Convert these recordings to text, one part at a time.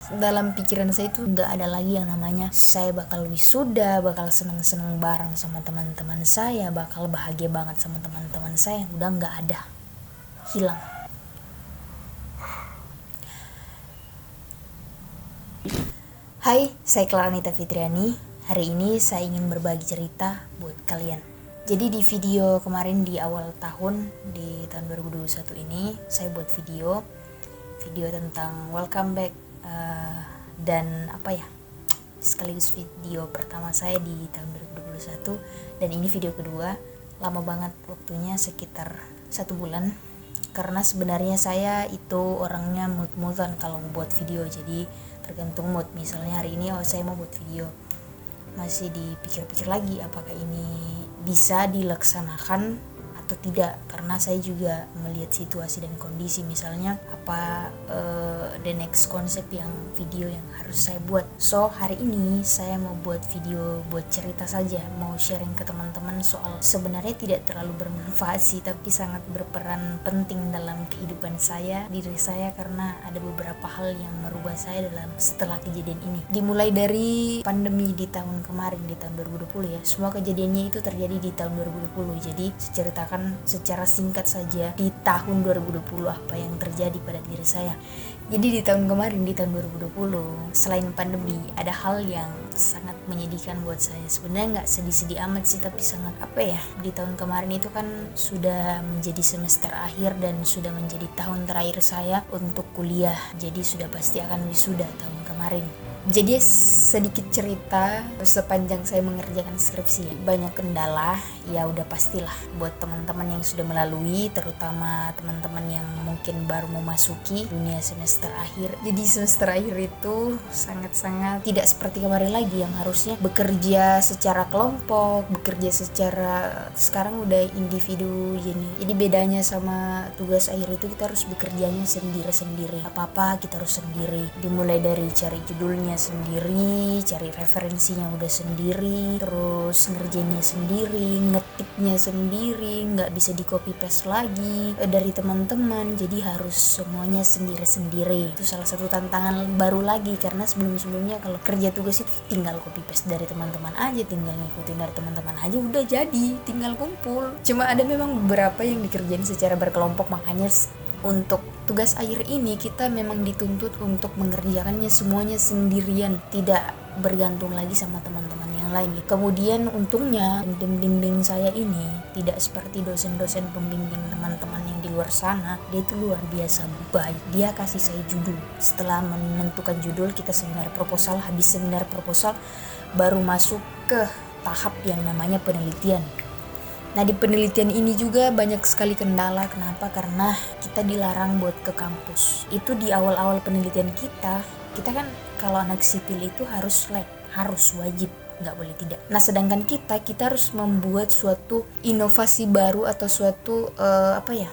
dalam pikiran saya itu nggak ada lagi yang namanya saya bakal wisuda, bakal seneng-seneng bareng sama teman-teman saya, bakal bahagia banget sama teman-teman saya. Udah nggak ada, hilang. Hai, saya Clara Anita Fitriani. Hari ini saya ingin berbagi cerita buat kalian. Jadi di video kemarin di awal tahun, di tahun 2021 ini, saya buat video tentang welcome back dan sekaligus video pertama saya di tahun 2021, dan ini video kedua. Lama banget waktunya, sekitar 1 bulan, karena sebenarnya saya itu orangnya mood-moodan kalau mau buat video. Jadi tergantung mood. Misalnya hari ini saya mau buat video, masih dipikir-pikir lagi apakah ini bisa dilaksanakan atau tidak, karena saya juga melihat situasi dan kondisi. Misalnya apa the next konsep yang video yang harus saya buat. So hari ini saya mau buat video buat cerita saja, mau sharing ke teman-teman soal sebenarnya tidak terlalu bermanfaat sih, tapi sangat berperan penting dalam kehidupan diri saya, karena ada beberapa hal yang merubah saya setelah kejadian ini. Dimulai dari pandemi di tahun kemarin, di tahun 2020 ya. Semua kejadiannya itu terjadi di tahun 2020. Jadi saya ceritakan secara singkat saja di tahun 2020 apa yang terjadi pada diri saya. Jadi di tahun kemarin, di tahun 2020, selain pandemi, ada hal yang sangat menyedihkan buat saya. Sebenarnya nggak sedih-sedih amat sih, tapi sangat di tahun kemarin itu kan sudah menjadi semester akhir dan sudah menjadi tahun terakhir saya untuk kuliah. Jadi sudah pasti akan wisuda tahun kemarin. Jadi sedikit cerita sepanjang saya mengerjakan skripsi. Banyak kendala, ya udah pastilah buat teman-teman yang sudah melalui, terutama teman-teman yang mungkin baru memasuki dunia semester akhir. Jadi semester akhir itu sangat-sangat tidak seperti kemarin lagi yang harusnya bekerja secara kelompok, bekerja secara, sekarang udah individu gini. Jadi bedanya sama tugas akhir itu kita harus bekerjanya sendiri-sendiri. Apa-apa kita harus sendiri. Dimulai dari cari judulnya sendiri, cari referensinya udah sendiri, terus ngerjainnya sendiri, ngetiknya sendiri, nggak bisa di copy paste lagi dari teman-teman, jadi harus semuanya sendiri-sendiri. Itu salah satu tantangan baru lagi, karena sebelum-sebelumnya kalau kerja tugas itu tinggal copy paste dari teman-teman aja, tinggal ngikutin dari teman-teman aja, udah jadi, tinggal kumpul. Cuma ada memang beberapa yang dikerjain secara berkelompok, makanya untuk tugas akhir ini kita memang dituntut untuk mengerjakannya semuanya sendirian, tidak bergantung lagi sama teman-teman yang lain. Kemudian untungnya pembimbing saya ini tidak seperti dosen-dosen pembimbing teman-teman yang di luar sana. Dia itu luar biasa baik. Dia kasih saya judul. Setelah menentukan judul, kita seminar proposal. Habis seminar proposal baru masuk ke tahap yang namanya penelitian. Nah di penelitian ini juga banyak sekali kendala. Kenapa? Karena kita dilarang buat ke kampus. Itu di awal-awal penelitian kita kan kalau anak sipil itu harus lab, harus wajib, nggak boleh tidak. Nah sedangkan kita harus membuat suatu inovasi baru atau suatu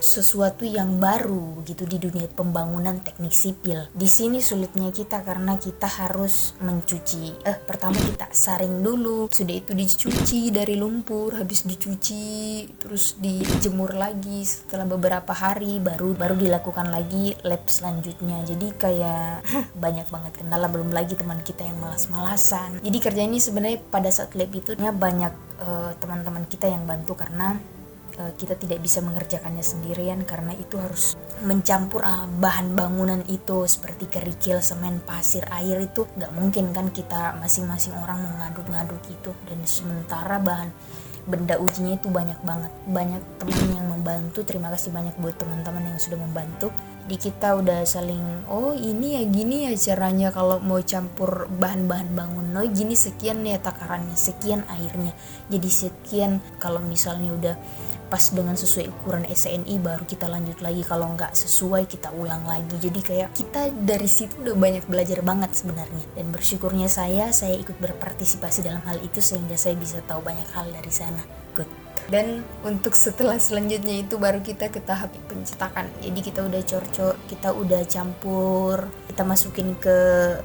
sesuatu yang baru gitu di dunia pembangunan teknik sipil. Di sini sulitnya kita karena kita harus mencuci. Pertama kita saring dulu, sudah itu dicuci dari lumpur, habis dicuci terus dijemur lagi, setelah beberapa hari baru dilakukan lagi lab selanjutnya. Jadi kayak banyak banget kendala, belum lagi teman kita yang malas-malasan. Jadi kerja ini sebenarnya pada saat lab itu banyak teman-teman kita yang bantu, karena kita tidak bisa mengerjakannya sendirian, karena itu harus mencampur bahan bangunan itu seperti kerikil, semen, pasir, air. Itu nggak mungkin kan kita masing-masing orang mengaduk-ngaduk itu, dan sementara benda ujinya itu banyak banget. Banyak teman yang membantu, terima kasih banyak buat teman-teman yang sudah membantu. Di kita udah saling, ini ya gini ya caranya kalau mau campur bahan-bahan bangunan, gini sekian ya takarannya, sekian airnya, jadi sekian. Kalau misalnya udah pas dengan sesuai ukuran SNI baru kita lanjut lagi, kalau nggak sesuai kita ulang lagi. Jadi kayak kita dari situ udah banyak belajar banget sebenarnya, dan bersyukurnya saya ikut berpartisipasi dalam hal itu sehingga saya bisa tahu banyak hal dari sana. Good. Dan untuk setelah selanjutnya itu baru kita ke tahap pencetakan. Jadi kita udah corcok, kita udah campur, kita masukin ke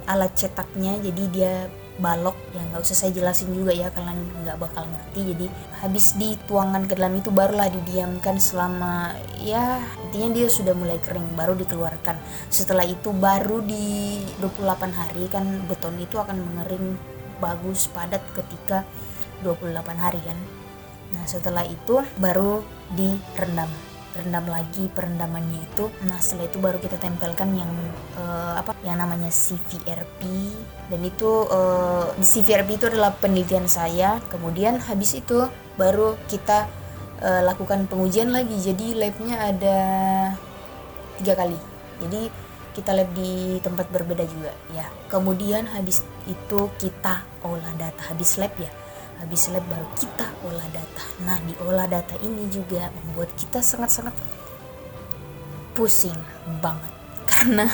alat cetaknya, jadi dia balok yang nggak usah saya jelasin juga ya, kalian nggak bakal ngerti. Jadi habis dituangkan ke dalam itu barulah didiamkan selama ya intinya dia sudah mulai kering baru dikeluarkan. Setelah itu baru di 28 hari kan beton itu akan mengering bagus padat ketika 28 hari kan. Nah setelah itu baru direndam lagi perendamannya itu. Nah setelah itu baru kita tempelkan yang yang namanya CVRP, dan itu CVRP itu adalah penelitian saya. Kemudian habis itu baru kita lakukan pengujian lagi. Jadi labnya ada 3 kali, jadi kita lab di tempat berbeda juga ya. Kemudian habis itu kita olah data, habis lab baru kita olah data. Nah di olah data ini juga membuat kita sangat-sangat pusing banget karena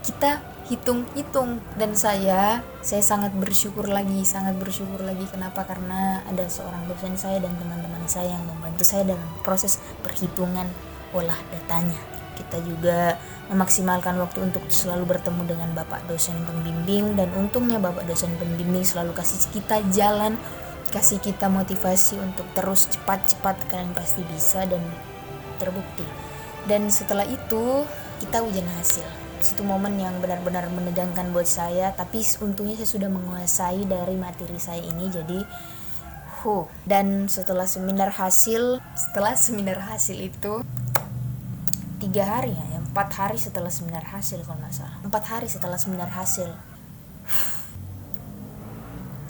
kita hitung-hitung, dan saya sangat bersyukur lagi. Kenapa? Karena ada seorang dosen saya dan teman-teman saya yang membantu saya dalam proses perhitungan olah datanya. Kita juga memaksimalkan waktu untuk selalu bertemu dengan Bapak dosen pembimbing, dan untungnya Bapak dosen pembimbing selalu kasih kita jalan, kasih kita motivasi untuk terus cepat-cepat, kalian pasti bisa, dan terbukti. Dan setelah itu kita ujian hasil. Itu momen yang benar-benar menegangkan buat saya, tapi untungnya saya sudah menguasai dari materi saya ini. Jadi dan setelah seminar hasil itu 3 hari ya, 4 hari setelah seminar hasil kalau nggak salah, 4 hari setelah seminar hasil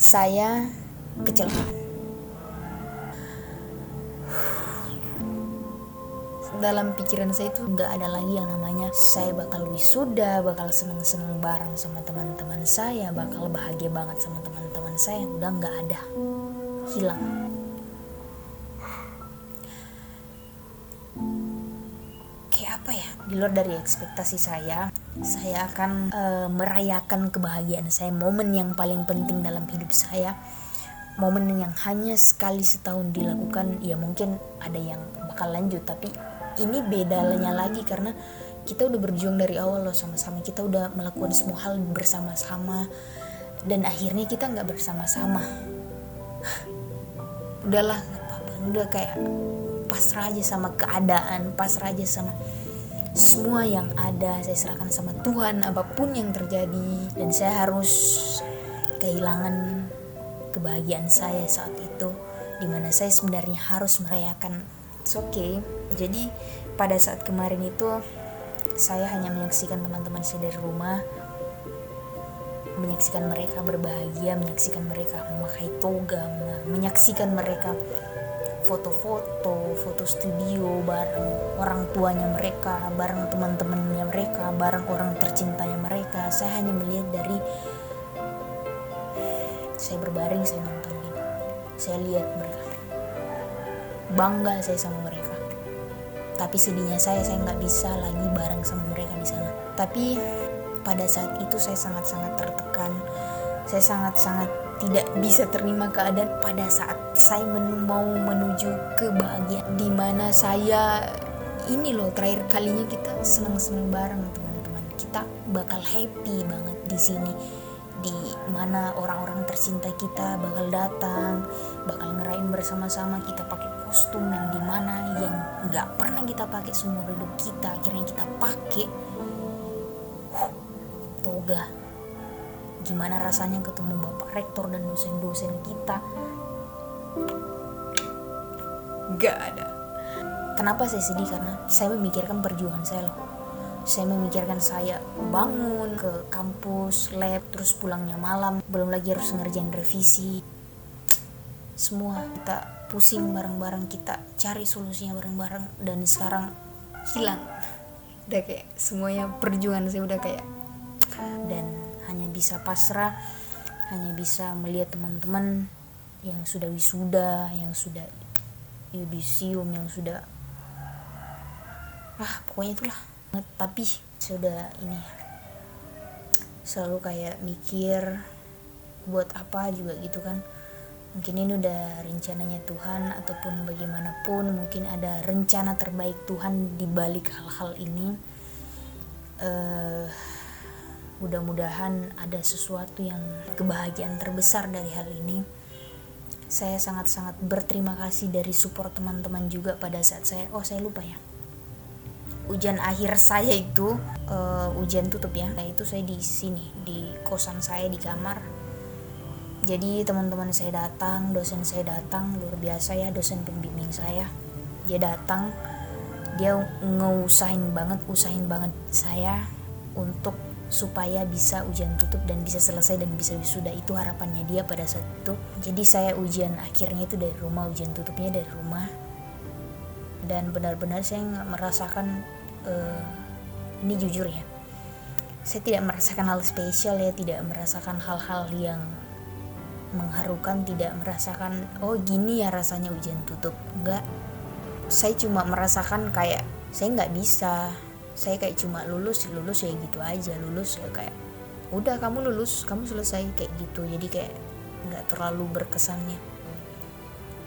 saya kecelakaan. Dalam pikiran saya itu nggak ada lagi yang namanya saya bakal wisuda, bakal seneng-seneng bareng sama teman-teman saya, bakal bahagia banget sama teman-teman saya. Udah nggak ada, hilang. Kayak apa ya, di luar dari ekspektasi saya akan merayakan kebahagiaan saya, momen yang paling penting dalam hidup saya, momen yang hanya sekali setahun dilakukan. Ya mungkin ada yang bakal lanjut, tapi ini bedanya lagi karena kita udah berjuang dari awal loh sama-sama, kita udah melakukan semua hal bersama-sama, dan akhirnya kita nggak bersama-sama. Udahlah nggak apa-apa, udah kayak pasrah aja sama keadaan, pasrah aja sama semua yang ada, saya serahkan sama Tuhan apapun yang terjadi. Dan saya harus kehilangan kebahagiaan saya saat itu, dimana saya sebenarnya harus merayakan. It's okay. Jadi pada saat kemarin itu saya hanya menyaksikan teman-teman saya dari rumah, menyaksikan mereka berbahagia, menyaksikan mereka memakai toga, menyaksikan mereka foto studio bareng orang tuanya mereka, bareng teman-temannya mereka, bareng orang tercintanya mereka. Saya hanya melihat dari, saya berbaring, saya nonton gitu, saya lihat mereka, bangga saya sama mereka. Tapi sedihnya saya nggak bisa lagi bareng sama mereka di sana. Tapi pada saat itu saya sangat-sangat tertekan, saya sangat-sangat tidak bisa terima keadaan. Pada saat saya mau menuju kebahagiaan, di mana saya ini loh terakhir kalinya kita senang-senang bareng teman-teman, kita bakal happy banget di sini, di mana orang-orang tercinta kita bakal datang, bakal ngerayain bersama-sama. Kita pakai kostum yang dimana yang nggak pernah kita pakai seumur hidup kita, akhirnya kita pakai toga. Gimana rasanya ketemu bapak rektor dan dosen-dosen kita? Gak ada. Kenapa saya sedih? Karena saya memikirkan perjuangan saya loh. Saya memikirkan saya bangun ke kampus, lab, terus pulangnya malam, belum lagi harus ngerjain revisi. Semua kita pusing bareng-bareng, kita cari solusinya bareng-bareng, dan sekarang hilang. Udah kayak semuanya perjuangan saya udah kayak, dan hanya bisa pasrah, hanya bisa melihat teman-teman yang sudah wisuda, yang sudah yudisium, yang sudah pokoknya itulah. Tapi sudah ini selalu kayak mikir buat apa juga gitu kan. Mungkin ini udah rencananya Tuhan, ataupun bagaimanapun, mungkin ada rencana terbaik Tuhan di balik hal-hal ini. mudah-mudahan ada sesuatu yang kebahagiaan terbesar dari hal ini. Saya sangat-sangat berterima kasih dari support teman-teman juga pada saat saya lupa ya, ujian akhir saya itu ujian tutup ya. Nah itu saya di sini di kosan saya di kamar. Jadi teman-teman saya datang, dosen saya datang, luar biasa ya dosen pembimbing saya. Dia datang, dia usahin banget saya untuk supaya bisa ujian tutup dan bisa selesai dan bisa wisuda. Itu harapannya dia pada saat itu. Jadi saya ujian akhirnya itu dari rumah, ujian tutupnya dari rumah. Dan benar-benar saya nggak merasakan ini jujur ya, saya tidak merasakan hal spesial ya, tidak merasakan hal-hal yang mengharukan, tidak merasakan oh gini ya rasanya ujian tutup. Enggak, saya cuma merasakan kayak saya nggak bisa, saya kayak cuma lulus ya gitu aja, lulus ya kayak udah kamu lulus, kamu selesai kayak gitu. Jadi kayak nggak terlalu berkesannya.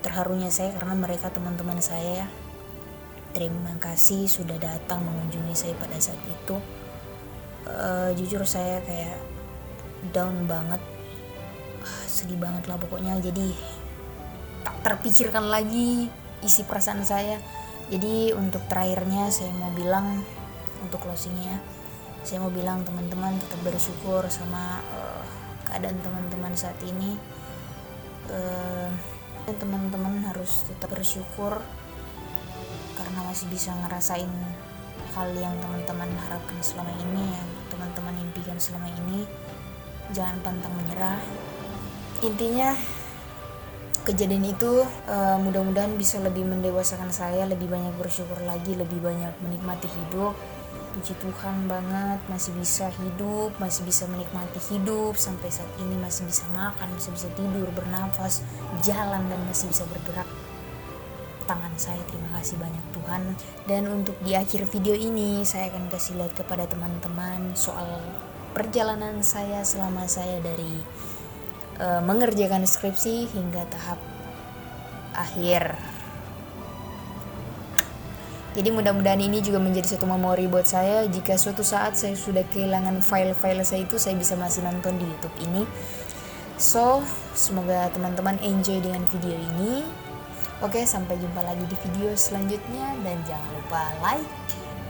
Terharunya saya karena mereka teman-teman saya ya, terima kasih sudah datang mengunjungi saya pada saat itu. Jujur saya kayak down banget, sedih banget lah pokoknya. Jadi tak terpikirkan lagi isi perasaan saya. Jadi untuk terakhirnya saya mau bilang, untuk closingnya saya mau bilang teman-teman tetap bersyukur sama keadaan teman-teman saat ini. Dan teman-teman harus tetap bersyukur karena masih bisa ngerasain hal yang teman-teman harapkan selama ini, yang teman-teman impikan selama ini. Jangan pantang menyerah. Intinya kejadian itu mudah-mudahan bisa lebih mendewasakan saya, lebih banyak bersyukur lagi, lebih banyak menikmati hidup. Puji Tuhan banget masih bisa hidup, masih bisa menikmati hidup sampai saat ini, masih bisa makan, masih bisa tidur, bernafas, jalan, dan masih bisa bergerak tangan saya. Terima kasih banyak Tuhan. Dan untuk di akhir video ini saya akan kasih lihat kepada teman-teman soal perjalanan saya selama saya dari mengerjakan skripsi hingga tahap akhir. Jadi mudah-mudahan ini juga menjadi satu memori buat saya. Jika suatu saat saya sudah kehilangan file-file saya itu, saya bisa masih nonton di YouTube ini. So, semoga teman-teman enjoy dengan video ini. Oke, sampai jumpa lagi di video selanjutnya. Dan jangan lupa like,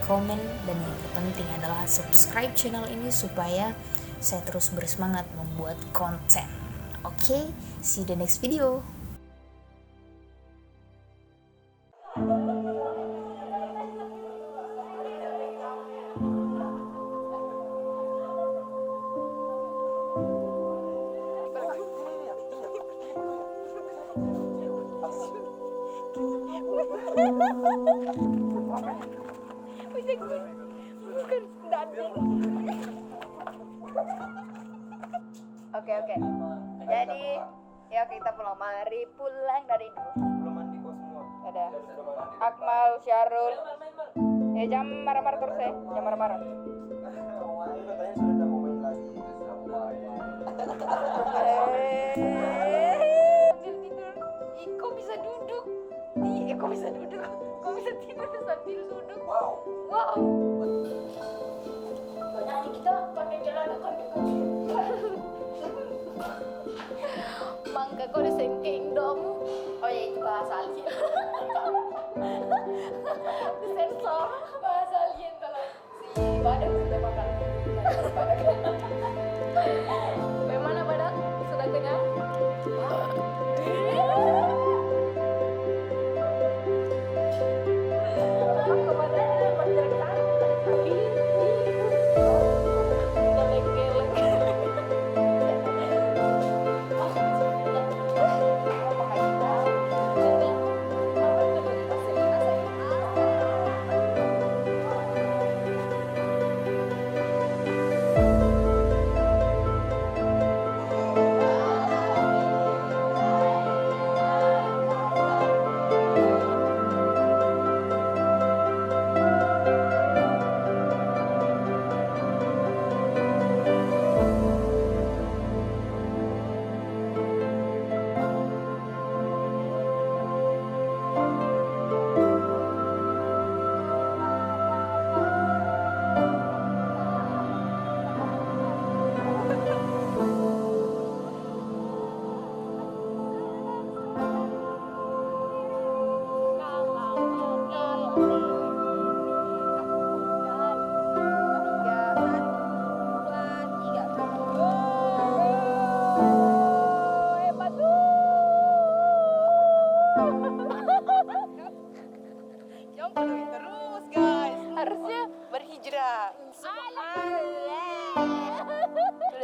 komen, dan yang terpenting adalah subscribe channel ini supaya saya terus bersemangat membuat konten. Oke, see you the next video. Oke. Jadi, ya kita pulang. Mari pulang dari itu. Belum mandi kok semua. Ada Akmal, Syarul. Jam marah-marah terus ya. Jam marah-marah. Ini katanya sudah tidak mau main lagi. Sambil tidur. Kok bisa duduk? Kok bisa duduk? Kok bisa tidur sambil duduk? Wow. Banyak kita pakai celana kaki. Mangga kok disengking dong. Oh ya, itu bahasa alien. Disensor bahasa alien kalau si Badak sudah makan. Bagaimana Badak? Sudah kenyang?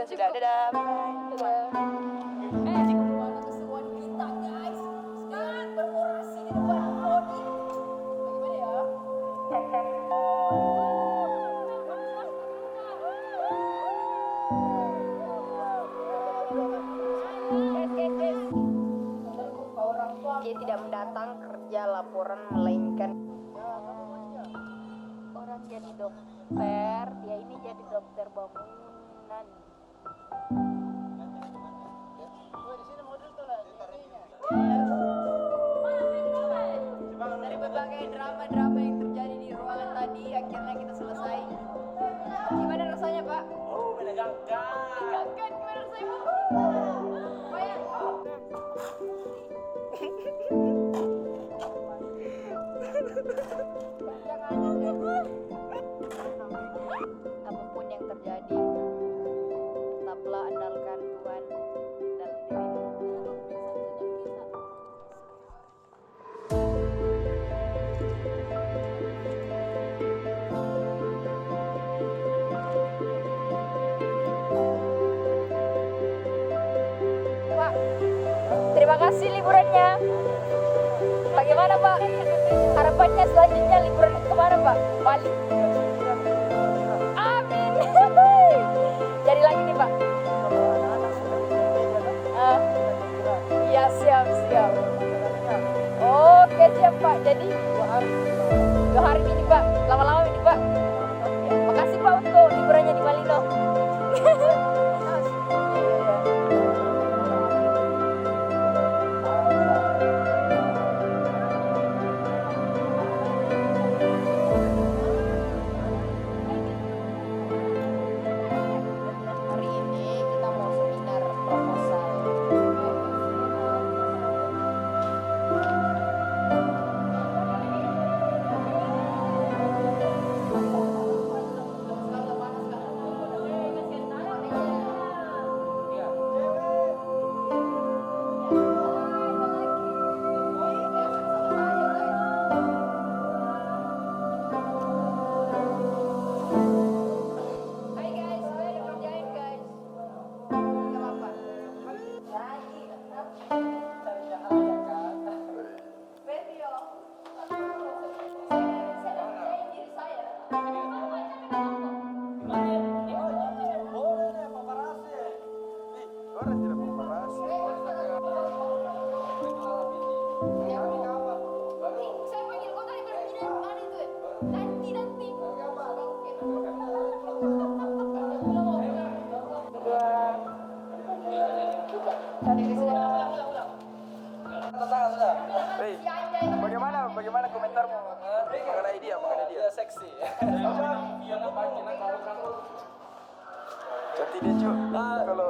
sudah, dadah. Dadah. Mana keseruan kita guys. Sekarang berorasi di depan podi. Bagaimana ya? Dia tidak mendatang kerja laporan melainkan orang jadi dokter, dia ini jadi dokter bangunan. Dari berbagai drama-drama yang terjadi di ruangan tadi, akhirnya kita selesai. Gimana rasanya, Pak? Oh, menegangkan. Menegangkan, gimana rasanya, Pak? Bayang. Apapun yang terjadi, tetaplah andalkan Tuhan dalam dirimu. Pak, terima kasih liburannya. Bagaimana Pak? Harapannya selanjutnya liburan kemana Pak? Bali. Amin. Jadi lagi nih Pak. Iya siap. Oke siap Pak. Jadi 2 hari ini Pak. Lama-lama ini Pak. Ya, makasih Pak untuk liburannya di Bali loh. Hari ini kita mau seminar proposal. Hai guys, gue ada kerjain guys. Gak apa-apa. Video. Saya kerjain diri saya. Boleh, paparazzi. Orang tidak paparazzi. Saya panggil kau tadi berpindah mana itu? Nanti. Bagaimana komentarmu mengenai dia? Dia seksi. Cantik dia cuy. Kalau